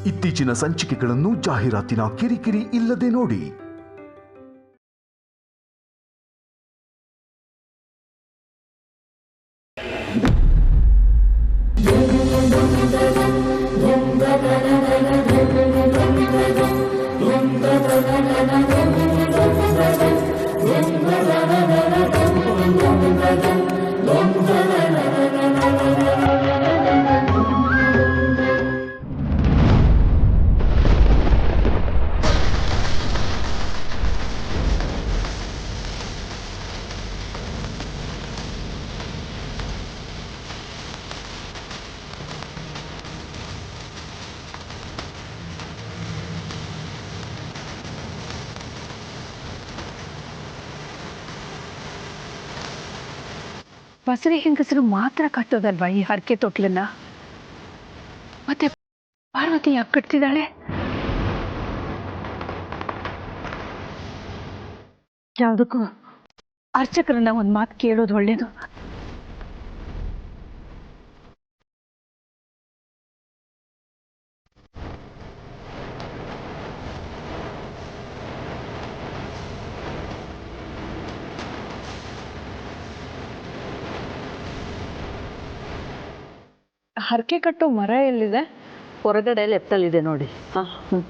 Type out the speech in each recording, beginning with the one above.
ಇತ್ತೀಚಿನ ಸಂಚಿಕೆಗಳನ್ನು ಜಾಹೀರಾತಿನ ಕಿರಿಕಿರಿ ಇಲ್ಲದೆ ನೋಡಿ. ಬಸರಿ ಹೆಂಗಸರು ಮಾತ್ರ ಕಟ್ಟೋದಲ್ವಾ ಈ ಹರಕೆ ತೊಟ್ಲನ್ನ? ಮತ್ತೆ ಪಾರ್ವತಿ ಯಾಕೆ ಕಟ್ತಿದ್ದಾಳೆ? ಯಾವುದಕ್ಕೂ ಅರ್ಚಕರನ್ನ ಒಂದು ಮಾತು ಕೇಳೋದು ಒಳ್ಳೇದು. ಹರಕೆ ಕಟ್ಟೋ ಮರ ಎಲ್ಲಿದೆ? ಹೊರಗಡೆ ಲೆಫ್ಟಲ್ಲಿದೆ ನೋಡಿ. ಹಾಂ.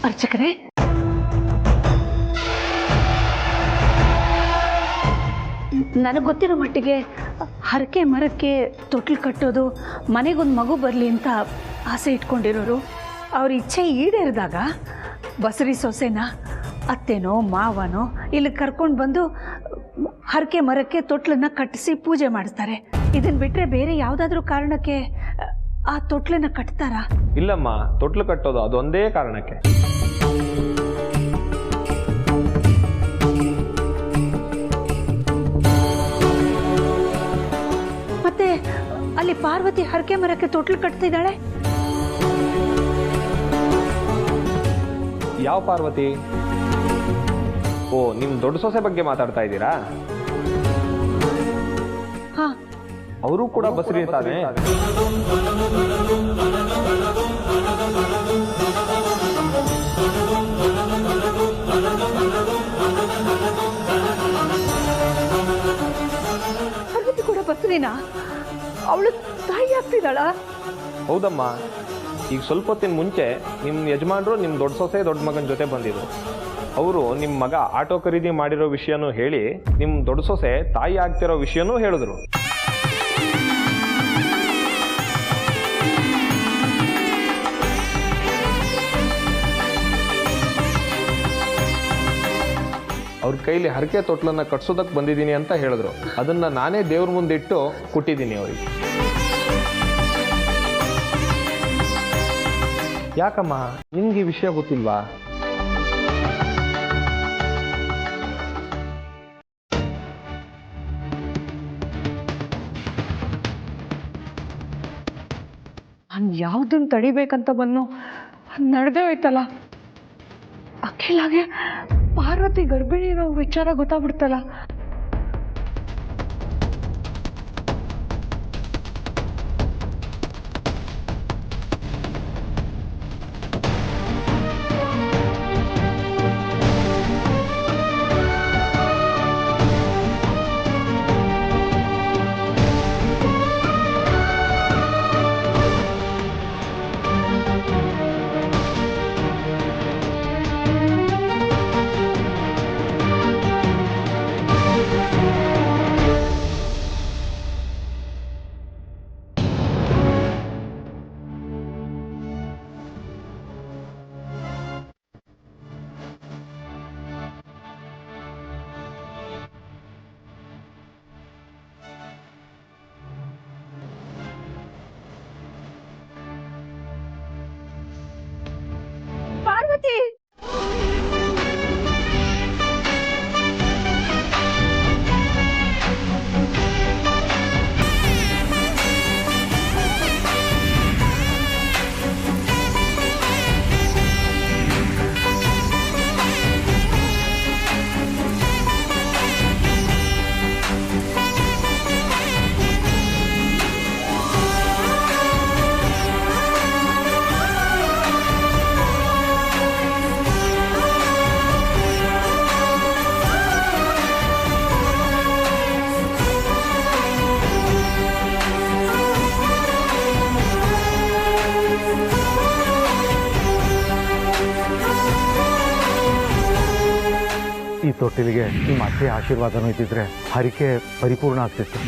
ಅರ್ಚಕರೇ, ನನಗೆ ಗೊತ್ತಿರೋ ಮಟ್ಟಿಗೆ ಹರಕೆ ಮರಕ್ಕೆ ತೊಟ್ಲು ಕಟ್ಟೋದು ಮನೆಗೊಂದು ಮಗು ಬರಲಿ ಅಂತ ಆಸೆ ಇಟ್ಕೊಂಡಿರೋರು ಅವ್ರ ಇಚ್ಛೆ ಈಡೇರಿದಾಗ ಬಸರಿ ಸೊಸೆನ ಅತ್ತೆನೋ ಮಾವನೋ ಇಲ್ಲಿ ಕರ್ಕೊಂಡು ಬಂದು ಹರಕೆ ಮರಕ್ಕೆ ತೊಟ್ಲನ್ನ ಕಟ್ಟಿಸಿ ಪೂಜೆ ಮಾಡಿಸ್ತಾರೆ. ಇದನ್ನು ಬಿಟ್ಟರೆ ಬೇರೆ ಯಾವುದಾದ್ರೂ ಕಾರಣಕ್ಕೆ ಆ ತೊಟ್ಲನ್ನ ಕಟ್ತಾರಾ? ಇಲ್ಲಮ್ಮ, ತೊಟ್ಲು ಕಟ್ಟೋದು ಅದೊಂದೇ ಕಾರಣಕ್ಕೆ. ಮತ್ತೆ ಅಲ್ಲಿ ಪಾರ್ವತಿ ಹರಕೆ ಮರಕ್ಕೆ ತೊಟ್ಲು ಕಟ್ತಿದ್ದಾಳೆ. ಯಾವ ಪಾರ್ವತಿ? ಓ, ನಿಮ್ ದೊಡ್ಡ ಸೊಸೆ ಬಗ್ಗೆ ಮಾತಾಡ್ತಾ ಇದ್ದೀರಾ? ಹಾ, ಅವರು ಕೂಡ ಬಸರಿ ತಾನೆ? ಪಾರ್ವತಿ ಕೂಡ ಬಸರಿನಾ? ಅವಳು ತಾಯಿ ಆಗ್ತಿದ್ದಾಳ? ಹೌದಮ್ಮ. ಈಗ ಸ್ವಲ್ಪ ಹೊತ್ತಿನ ಮುಂಚೆ ನಿಮ್ಮ ಯಜಮಾನ್ರು ನಿಮ್ಮ ದೊಡ್ಡ ಸೊಸೆ ದೊಡ್ಡ ಮಗನ ಜೊತೆ ಬಂದಿದ್ರು. ಅವರು ನಿಮ್ಮ ಮಗ ಆಟೋ ಖರೀದಿ ಮಾಡಿರೋ ವಿಷಯನೂ ಹೇಳಿ, ನಿಮ್ಮ ದೊಡ್ಡ ಸೊಸೆ ತಾಯಿ ಆಗ್ತಿರೋ ವಿಷಯನೂ ಹೇಳಿದ್ರು. ಅವ್ರ ಕೈಲಿ ಹರಕೆ ತೊಟ್ಲನ್ನ ಕಟ್ಸೋದಕ್ಕೆ ಬಂದಿದ್ದೀನಿ ಅಂತ ಹೇಳಿದ್ರು. ಅದನ್ನ ನಾನೇ ದೇವ್ರ ಮುಂದಿಟ್ಟು ಕೊಟ್ಟಿದ್ದೀನಿ ಅವ್ರಿಗೆ. ಯಾಕಮ್ಮ, ನಿಮ್ಗೆ ಈ ವಿಷಯ ಗೊತ್ತಿಲ್ವಾ? ನಾನು ಯಾವುದನ್ನು ತಡಿಬೇಕಂತ ಬಂದು ನಡೆದೇ ಹೋಯ್ತಲ್ಲ. ಅಖಿಲಾಗೆ ಪಾರ್ವತಿ ಗರ್ಭಿಣಿ ಇರೋ ವಿಚಾರ ಗೊತ್ತಾಗ್ಬಿಡ್ತಲ್ಲ. ಪಾರ್ವತಿ ಈ ತೊಟ್ಟಿಲಿಗೆ ನಿಮ್ಮ ಅತ್ತೆ ಆಶೀರ್ವಾದನೂ ಇದ್ದಿದ್ರೆ ಹರಿಕೆ ಪರಿಪೂರ್ಣ ಆಗ್ತಿತ್ತು.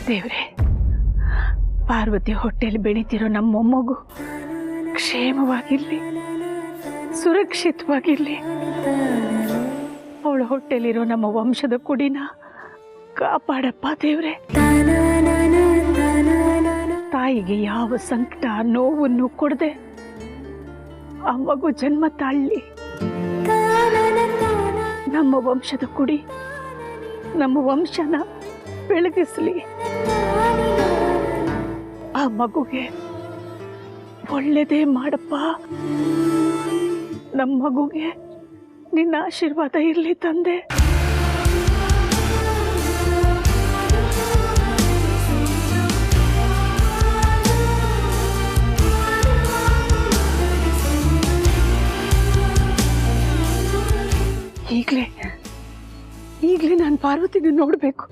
ದೇವ್ರೆ, ಪಾರ್ವತಿ ಹೊಟ್ಟೆಯಲ್ಲಿ ಬೆಳೀತಿರೋ ನಮ್ಮ ಮೊಮ್ಮಗು ಕ್ಷೇಮವಾಗಿರ್ಲಿ, ಸುರಕ್ಷಿತವಾಗಿರ್ಲಿ. ಅವಳ ಹೊಟ್ಟೆಲಿರೋ ನಮ್ಮ ವಂಶದ ಕುಡಿನ ಕಾಪಾಡಪ್ಪ ದೇವ್ರೆ. ತಾಯಿಗೆ ಯಾವ ಸಂಕಟ ನೋವನ್ನು ಕೊಡದೆ ಆ ಮಗು ಜನ್ಮ ತಾಳ್ಲಿ. ನಮ್ಮ ವಂಶದ ಕುಡಿ ನಮ್ಮ ವಂಶನ ಬೆಳಗಿಸ್ಲಿ. ಆ ಮಗುಗೆ ಒಳ್ಳೆದೇ ಮಾಡಪ್ಪ. ನಮ್ಮ ಮಗುಗೆ ನಿನ್ನ ಆಶೀರ್ವಾದ ಇರಲಿ ತಂದೆ. ಈಗಲೇ ನಾನು ಪಾರ್ವತಿನ ನೋಡಬೇಕು.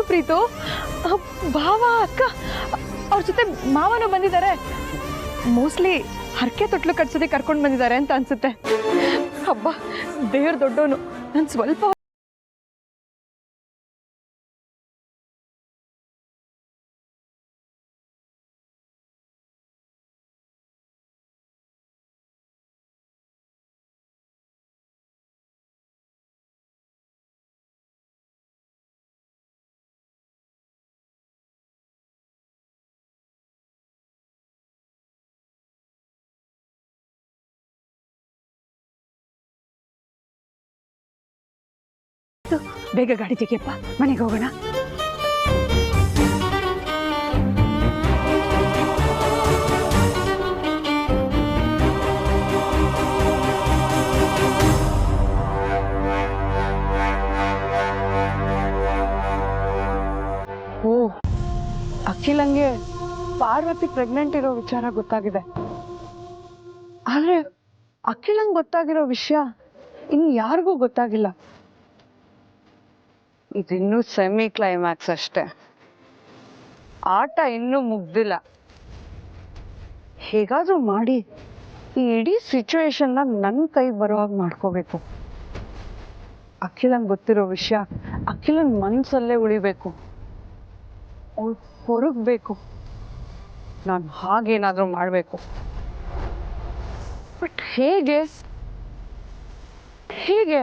ಪ್ರೀತು, ಭಾವ ಅಕ್ಕ ಅವ್ರ ಜೊತೆ ಮಾವನು ಬಂದಿದ್ದಾರೆ. ಮೋಸ್ಟ್ಲಿ ಹರಕೆ ತೊಟ್ಲು ಕಟ್ಸೋದಕ್ಕೆ ಕರ್ಕೊಂಡು ಬಂದಿದ್ದಾರೆ ಅಂತ ಅನ್ಸುತ್ತೆ. ಹಬ್ಬ, ದೇವ್ರ ದೊಡ್ಡವನು. ನಾನು ಸ್ವಲ್ಪ ಬೇಗ ಗಾಡಿ ತೆಗಿಯಪ್ಪ, ಮನೆಗೆ ಹೋಗೋಣ. ಓ, ಅಖಿಲಂಗೆ ಪಾರ್ವತಿ ಪ್ರೆಗ್ನೆಂಟ್ ಇರೋ ವಿಚಾರ ಗೊತ್ತಾಗಿದೆ. ಆದ್ರೆ ಅಖಿಲಂಗೆ ಗೊತ್ತಾಗಿರೋ ವಿಷಯ ಇನ್ನು ಯಾರಿಗೂ ಗೊತ್ತಾಗಿಲ್ಲ. ಇದಿನ್ನೂ ಸೆಮಿ ಕ್ಲೈಮ್ಯಾಕ್ಸ್ ಅಷ್ಟೆ. ಆಟ ಇನ್ನೂ ಮುಗ್ದಿಲ್ಲ. ಹೇಗಾದ್ರೂ ಮಾಡಿ ಈ ಇಡೀ ಸಿಚುವೇಶನ್ನ ನನ್ನ ಕೈ ಬರೋ ಹಾಗೆ ಮಾಡ್ಕೋಬೇಕು. ಅಖಿಲಂಗೆ ಗೊತ್ತಿರೋ ವಿಷಯ ಅಖಿಲನ್ ಮನಸ್ಸಲ್ಲೇ ಉಳಿಬೇಕು, ಹೊರಗಬೇಕು. ನಾನು ಹಾಗೇನಾದ್ರೂ ಮಾಡಬೇಕು. ಬಟ್ ಹೇಗೆ ಹೇಗೆ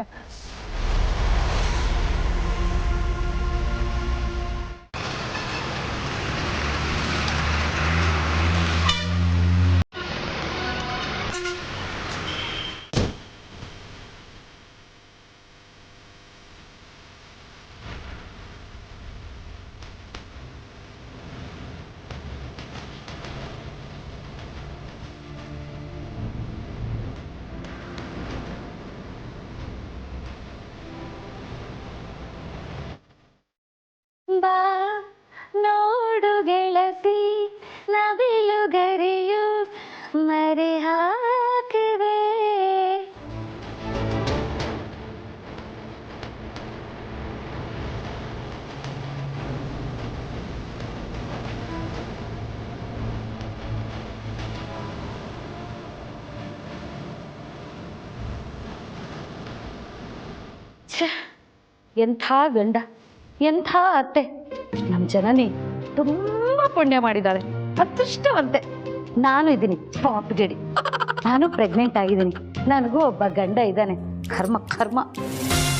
ಎಂಥ ಗಂಡ, ಎಂಥ ಅತ್ತೆ. ನಮ್ಮ ಜನನಿ ತುಂಬ ಪುಣ್ಯ ಮಾಡಿದ್ದಾಳೆ, ಅದೃಷ್ಟವಂತೆ. ನಾನು ಇದ್ದೀನಿ ಪಾಪ್ಗೇಡಿ, ನಾನು ಪ್ರೆಗ್ನೆಂಟ್ ಆಗಿದ್ದೀನಿ, ನನಗೂ ಒಬ್ಬ ಗಂಡ ಇದ್ದಾನೆ. ಕರ್ಮ ಕರ್ಮ.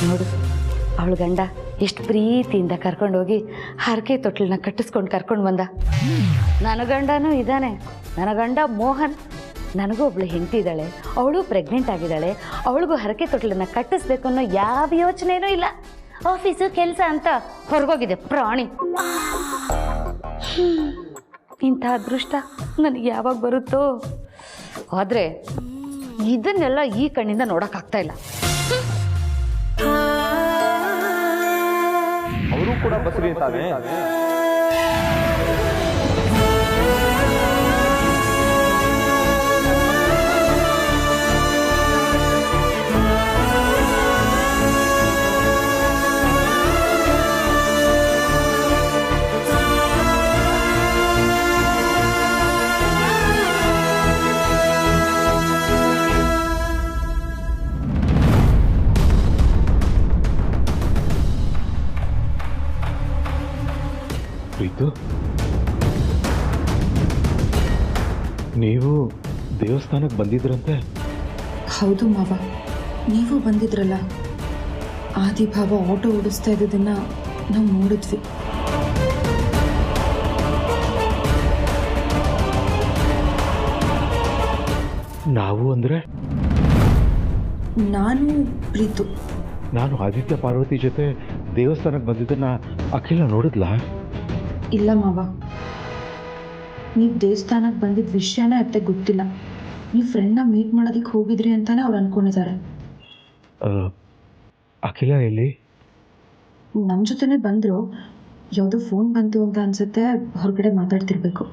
ನೋಡು, ಅವಳು ಗಂಡ ಎಷ್ಟು ಪ್ರೀತಿಯಿಂದ ಕರ್ಕೊಂಡೋಗಿ ಹರಕೆ ತೊಟ್ಲನ್ನ ಕಟ್ಟಿಸ್ಕೊಂಡು ಕರ್ಕೊಂಡು ಬಂದ. ನನ್ನ ಗಂಡನೂ ಇದ್ದಾನೆ, ನನ್ನ ಗಂಡ ಮೋಹನ್. ನನಗೂ ಒಬ್ಳು ಹೆಂಡತಿ ಇದ್ದಾಳೆ, ಅವಳು ಪ್ರೆಗ್ನೆಂಟ್ ಆಗಿದ್ದಾಳೆ. ಅವಳಿಗೂ ಹರಕೆ ತೊಟ್ಲನ್ನ ಕಟ್ಟಿಸ್ಬೇಕು ಅನ್ನೋ ಯಾವ ಯೋಚನೆನೂ ಇಲ್ಲ. ಆಫೀಸು ಕೆಲಸ ಅಂತ ಹೊರಗೋಗಿದೆ ಪ್ರಾಣಿ. ಇಂಥ ಅದೃಷ್ಟ ನನಗೆ ಯಾವಾಗ ಬರುತ್ತೋ. ಆದರೆ ಇದನ್ನೆಲ್ಲ ಈ ಕಣ್ಣಿಂದ ನೋಡೋಕ್ಕಾಗ್ತಾ ಇಲ್ಲ. ಅವರು ಕೂಡ ಬಸರಿ ತಾನೆ. ಪ್ರೀತು, ನೀವು ದೇವಸ್ಥಾನಕ್ಕೆ ಬಂದಿದ್ರಂತೆ? ಹೌದು ಮಾವ, ನೀವು ಬಂದಿದ್ರಲ್ಲ. ಆದಿಭಾವ ಆಟೋ ಓಡಿಸ್ತಾ ಇದ್ದದನ್ನ ನಾವು ನೋಡಿದ್ವಿ. ನಾವು ಅಂದರೆ? ನಾನು ಪ್ರೀತು. ನಾನು ಆದಿತ್ಯ ಪಾರ್ವತಿ ಜೊತೆ ದೇವಸ್ಥಾನಕ್ಕೆ ಬಂದಿದ್ದನ್ನ ಅಖಿಲ ನೋಡಿದ್ಲಾ? ಇಲ್ಲ ಮಾವ, ನೀವು ದೇವಸ್ಥಾನಕ್ಕೆ ಬಂದಿದ್ದ ವಿಷಯನೇ ಅತ್ತೆ ಗೊತ್ತಿಲ್ಲ. ನೀವು ಫ್ರೆಂಡ್ನ ಮೀಟ್ ಮಾಡೋದಕ್ಕೆ ಹೋಗಿದ್ರಿ ಅಂತಾನೆ ಅವ್ರು ಅನ್ಕೊಂಡಿದ್ದಾರೆ. ಅಖಿಲ ಎಲ್ಲಿ? ನಮ್ಮ ಜೊತೆನೇ ಬಂದರು. ಯಾವುದೋ ಫೋನ್ ಬಂತು ಅಂತ ಅನ್ಸುತ್ತೆ, ಹೊರಗಡೆ ಮಾತಾಡ್ತಿರ್ಬೇಕು.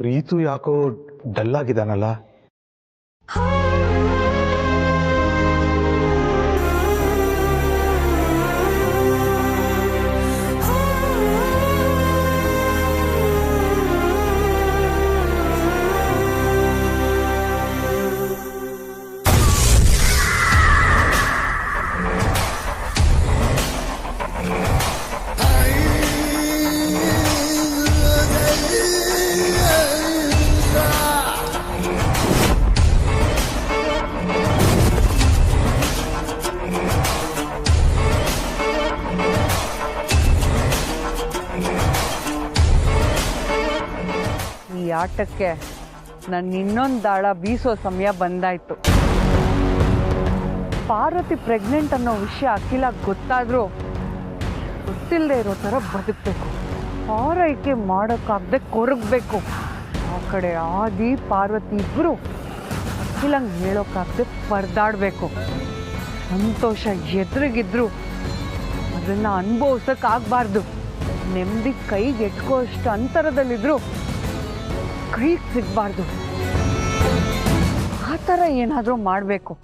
ಪ್ರೀತು ಯಾಕೋ ಡಲ್ ಆಗಿದ್ದಾನಲ್ಲ? ಈ ಆಟಕ್ಕೆ ನನ್ನ ಇನ್ನೊಂದು ದಾಳ ಬೀಸೋ ಸಮಯ ಬಂದಾಯ್ತು. ಪಾರ್ವತಿ ಪ್ರೆಗ್ನೆಂಟ್ ಅನ್ನೋ ವಿಷಯ ಅಖಿಲ ಗೊತ್ತಾದ್ರೂ ಗೊತ್ತಿಲ್ಲದೆ ಇರೋ ಥರ ಬದುಕಬೇಕು. ಆರೈಕೆ ಮಾಡೋಕ್ಕಾಗದೆ ಕೊರಗಬೇಕು. ಆ ಕಡೆ ಆದಿ ಪಾರ್ವತಿ ಇಬ್ಬರು ಅಖಿಲಂಗೆ ಹೇಳೋಕ್ಕಾಗದೆ ಪರದಾಡಬೇಕು. ಸಂತೋಷ ಎದುರಿಗಿದ್ರು ಅದನ್ನು ಅನುಭವಿಸೋಕ್ಕಾಗಬಾರ್ದು. ನೆಮ್ಮದಿ ಕೈಗೆ ಎಟ್ಕೋ ಅಷ್ಟು ಅಂತರದಲ್ಲಿದ್ರು ಕೈಗೆ ಸಿಗಬಾರ್ದು. ಆ ಥರ ಏನಾದರೂ ಮಾಡಬೇಕು.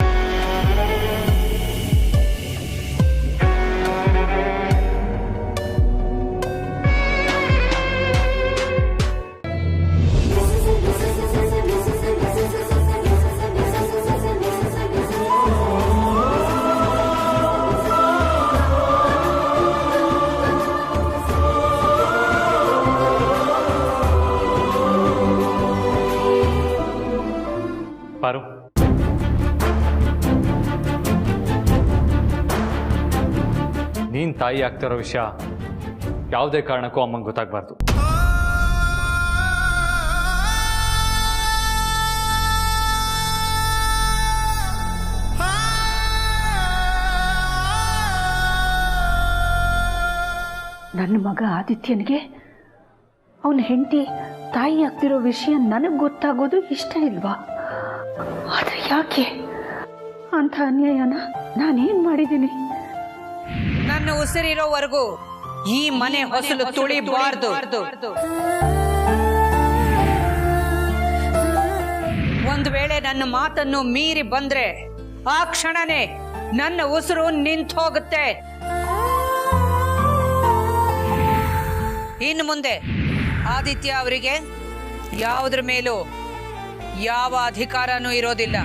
ಪಾರು, ನೀನ್ ತಾಯಿ ಆಗ್ತಿರೋ ವಿಷಯ ಯಾವುದೇ ಕಾರಣಕ್ಕೂ ಅಮ್ಮಂಗೆ ಗೊತ್ತಾಗಬಾರ್ದು. ನನ್ನ ಮಗ ಆದಿತ್ಯನಿಗೆ ಅವನ ಹೆಂಡತಿ ತಾಯಿ ಆಗ್ತಿರೋ ವಿಷಯ ನನಗೆ ಗೊತ್ತಾಗೋದು ಇಷ್ಟ ಇಲ್ವಾ? ಆದರೆ ಯಾಕೆ ಅಂಥ ಅನ್ಯಾಯನ ನಾನೇನು ಮಾಡಿದ್ದೀನಿ? ನನ್ನ ಉಸಿರಿರೋವರೆಗೂ ಈ ಮನೆ ಹೊಸಲು ತುಳಿಬಾರ್ದು. ಒಂದು ವೇಳೆ ನನ್ನ ಮಾತನ್ನು ಮೀರಿ ಬಂದ್ರೆ ಆ ಕ್ಷಣನೇ ನನ್ನ ಉಸಿರು ನಿಂತು ಹೋಗುತ್ತೆ. ಮುಂದೆ ಆದಿತ್ಯ ಅವರಿಗೆ ಯಾವುದ್ರ ಮೇಲೂ ಯಾವ ಅಧಿಕಾರನೂ ಇರೋದಿಲ್ಲ.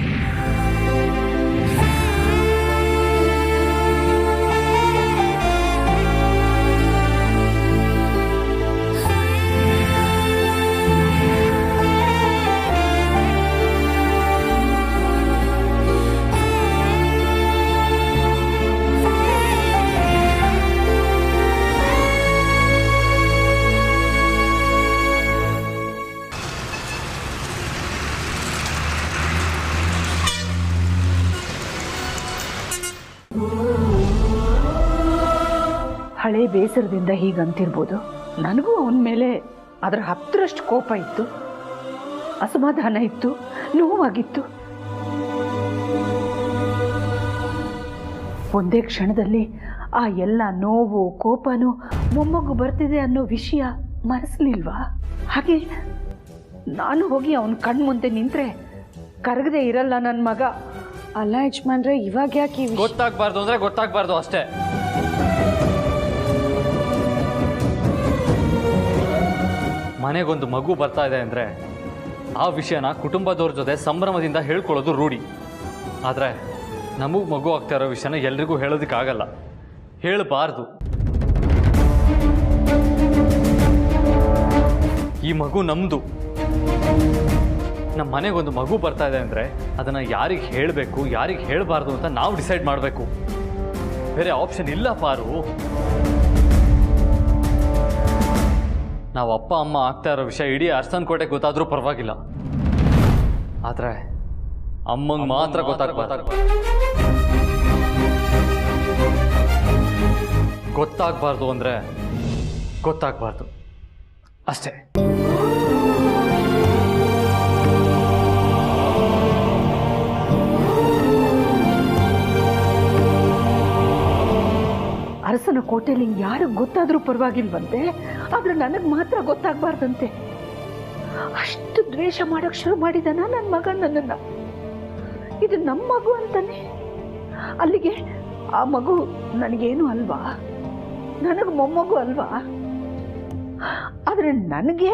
ಹಳೆ ಬೇಸರದಿಂದ ಹೀಗಂತಿರ್ಬೋದು. ನನಗೂ ಅವನ ಮೇಲೆ ಅದರ 10ರಷ್ಟು ಕೋಪ ಇತ್ತು, ಅಸಮಾಧಾನ ಇತ್ತು, ನೋವಾಗಿತ್ತು. ಒಂದೇ ಕ್ಷಣದಲ್ಲಿ ಆ ಎಲ್ಲ ನೋವು ಕೋಪನೂ ಮೊಮ್ಮಗು ಬರ್ತಿದೆ ಅನ್ನೋ ವಿಷಯ ಮರೆಸಲಿಲ್ವಾ? ಹಾಗೆ ನಾನು ಹೋಗಿ ಅವನ ಕಣ್ಮುಂದೆ ನಿಂತ್ರೆ ಕರಗದೆ ಇರಲ್ಲ ನನ್ನ ಮಗ. ಅಲ್ಲ ಯಜಮಾನ್ರೆ, ಇವಾಗ ಯಾಕೆ ಗೊತ್ತಾಗಬಾರ್ದು ಅಂದರೆ ಗೊತ್ತಾಗಬಾರ್ದು ಅಷ್ಟೇ. ಮನೆಗೊಂದು ಮಗು ಬರ್ತಾ ಇದೆ ಅಂದರೆ ಆ ವಿಷಯನ ಕುಟುಂಬದವ್ರ ಜೊತೆ ಸಂಭ್ರಮದಿಂದ ಹೇಳ್ಕೊಳ್ಳೋದು ರೂಢಿ. ಆದರೆ ನಮಗೆ ಮಗು ಆಗ್ತಾ ಇರೋ ವಿಷಯನ ಎಲ್ರಿಗೂ ಹೇಳೋದಕ್ಕಾಗಲ್ಲ, ಹೇಳಬಾರ್ದು. ಈ ಮಗು ನಮ್ಮದು. ನಮ್ಮ ಮನೆಗೊಂದು ಮಗು ಬರ್ತಾ ಇದೆ ಅಂದರೆ ಅದನ್ನು ಯಾರಿಗೆ ಹೇಳಬೇಕು ಯಾರಿಗೆ ಹೇಳಬಾರ್ದು ಅಂತ ನಾವು ಡಿಸೈಡ್ ಮಾಡಬೇಕು. ಬೇರೆ ಆಪ್ಷನ್ ಇಲ್ಲ ಪಾರು. ನಾವು ಅಪ್ಪ ಅಮ್ಮ ಆಗ್ತಾ ಇರೋ ವಿಷಯ ಇಡೀ ಅರಸನಕೋಟೆಗೆ ಗೊತ್ತಾದರೂ ಪರವಾಗಿಲ್ಲ, ಆದರೆ ಅಮ್ಮಂಗೆ ಮಾತ್ರ ಗೊತ್ತಾಗಬಾರ್ದು. ಗೊತ್ತಾಗಬಾರ್ದು ಅಂದರೆ ಗೊತ್ತಾಗಬಾರ್ದು ಅಷ್ಟೇ. ಅರಸನ ಕೋಟೆಯಲ್ಲಿ ಯಾರಿಗೆ ಗೊತ್ತಾದರೂ ಪರವಾಗಿಲ್ವಂತೆ, ಆದ್ರೆ ನನಗೆ ಮಾತ್ರ ಗೊತ್ತಾಗಬಾರ್ದಂತೆ. ಅಷ್ಟು ದ್ವೇಷ ಮಾಡಕ್ ಶುರು ಮಾಡಿದಾನ ನನ್ನ ಮಗ ನನ್ನನ್ನ. ಇದು ನಮ್ಮ ಮಗು ಅಂತಾನೆ. ಅಲ್ಲಿಗೆ ಆ ಮಗು ನನಗೇನು ಅಲ್ವಾ, ನನಗೆ ಮೊಮ್ಮಗು ಅಲ್ವಾ? ಆದ್ರೆ ನನಗೆ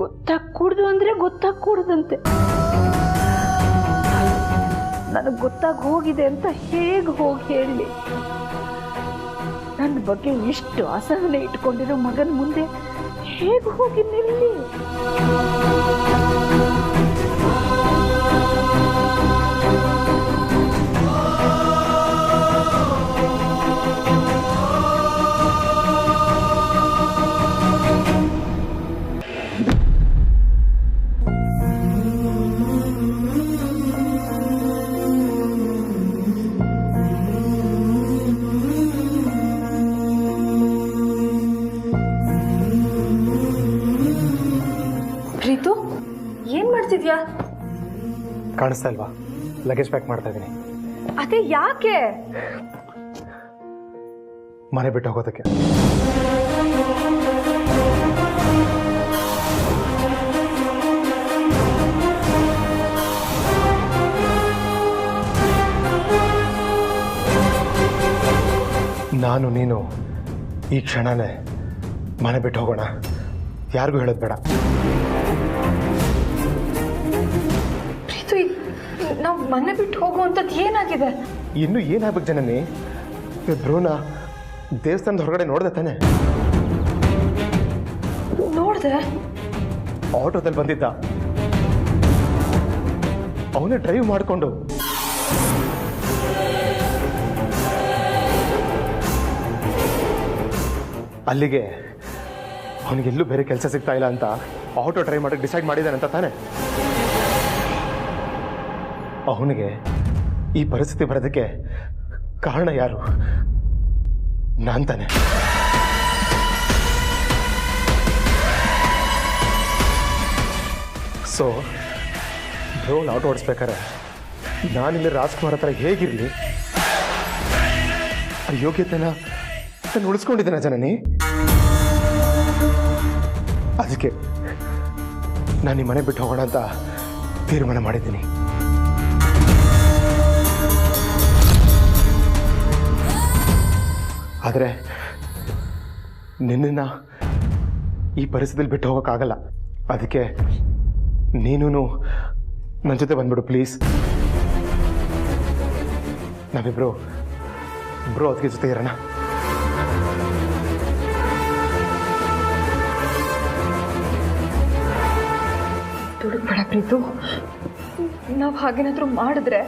ಗೊತ್ತಾಗಕೂಡ್ದು ಅಂದ್ರೆ ಗೊತ್ತಾಗಕೂಡದಂತೆ. ನನಗೆ ಗೊತ್ತಾಗಿ ಹೋಗಿದೆ ಅಂತ ಹೇಗೆ ಹೋಗಿ ಹೇಳಲಿ? ನನ್ನ ಬಗ್ಗೆ ಇಷ್ಟು ಅಸಹನೆ ಇಟ್ಕೊಂಡಿರೋ ಮಗನ ಮುಂದೆ ಹೇಗೆ ಹೋಗಿ ನಿಲ್ಲಿ? ಪ್ರೀತು, ಏನ್ ಮಾಡ್ತಿದ್ಯಾ? ಕಾಣಿಸ್ತಾ ಇಲ್ವಾ? ಲಗೇಜ್ ಪ್ಯಾಕ್ ಮಾಡ್ತಾ ಇದ್ದೀನಿ. ಅದೇ ಯಾಕೆ? ಮನೆ ಬಿಟ್ಟು ಹೋಗೋದಕ್ಕೆ. ನಾನು ನೀನು ಈ ಕ್ಷಣನೇ ಮನೆ ಬಿಟ್ಟು ಹೋಗೋಣ. ಯಾರಿಗೂ ಹೇಳೋದು ಬೇಡ. ಪ್ರೀತು, ನಾವು ಮನೆ ಬಿಟ್ಟು ಹೋಗುವಂಥದ್ದು ಏನಾಗಿದೆ? ಇನ್ನು ಏನಾಗಬೇಕು ಜನನಿ? ಧ್ರುವನ ದೇವಸ್ಥಾನದ ಹೊರಗಡೆ ನೋಡ್ದೆ ತಾನೆ? ನೋಡ್ದೆ. ಆಟೋದಲ್ಲಿ ಬಂದಿದ್ದ, ಅವನೇ ಡ್ರೈವ್ ಮಾಡಿಕೊಂಡು. ಅಲ್ಲಿಗೆ ಅವನಿಗೆಲ್ಲೂ ಬೇರೆ ಕೆಲಸ ಸಿಗ್ತಾ ಇಲ್ಲ ಅಂತ ಆಟೋ ಡ್ರೈವ್ ಮಾಡೋಕ್ಕೆ ಡಿಸೈಡ್ ಮಾಡಿದ್ದಾನಂತ ತಾನೆ? ಅವನಿಗೆ ಈ ಪರಿಸ್ಥಿತಿ ಬರೋದಕ್ಕೆ ಕಾರಣ ಯಾರು? ನಾನ್ ತಾನೆ. ಸೊ ಡ್ರೋನ್ ಆಟೋ ಓಡಿಸ್ಬೇಕಾರೆ ನಾನಿಲ್ಲಿ ರಾಜ್ಕುಮಾರ್ ಹತ್ರ ಹೇಗಿರಲಿ? ಆ ಯೋಗ್ಯತೆನ ನಾನು ಉಳಿಸ್ಕೊಂಡಿದ್ದೇನೆ ಜನನಿ. ಅದಕ್ಕೆ ನಾನು ಈ ಮನೆ ಬಿಟ್ಟು ಹೋಗೋಣ ಅಂತ ತೀರ್ಮಾನ ಮಾಡಿದ್ದೀನಿ. ಆದರೆ ನಿನ್ನನ್ನು ಈ ಪರಿಸ್ಥಿತಿಲಿ ಬಿಟ್ಟು ಹೋಗೋಕ್ಕಾಗಲ್ಲ. ಅದಕ್ಕೆ ನೀನು ನನ್ನ ಜೊತೆ ಬಂದ್ಬಿಡು ಪ್ಲೀಸ್. ನಾವಿಬ್ರು ಅದಕ್ಕೆ ಜೊತೆ ಇರೋಣ. ದುಡುಕ್ಬೇಡ ಪ್ರೀತು. ನಾವು ಹಾಗೇನಾದರೂ ಮಾಡಿದ್ರೆ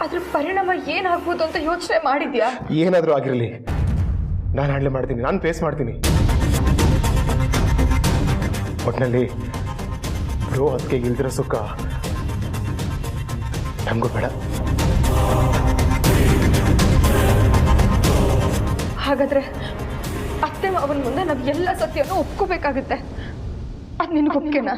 ಅದ್ರ ಪರಿಣಾಮ ಏನಾಗ್ಬೋದು ಅಂತ ಯೋಚನೆ ಮಾಡಿದ್ಯಾ? ಏನಾದರೂ ಆಗಿರಲಿ, ನಾನು ಹ್ಯಾಂಡಲ್ ಮಾಡ್ತೀನಿ, ನಾನು ಫೇಸ್ ಮಾಡ್ತೀನಿ. ಒಟ್ಟಿನಲ್ಲಿ ಬ್ರೋ ಅದಕ್ಕೆ ಇಲ್ದಿರೋ ಸುಖ ನಮಗೂ ಬೇಡ. ಹಾಗಾದ್ರೆ ಅತ್ತೆ ಮಾವನ ಮುಂದೆ ನಾವು ಎಲ್ಲ ಸತ್ಯನೂ ಒಪ್ಕೋಬೇಕಾಗುತ್ತೆ. ಅದು ನಿನಗೆ ಒಪ್ಪಿಗೆನಾ?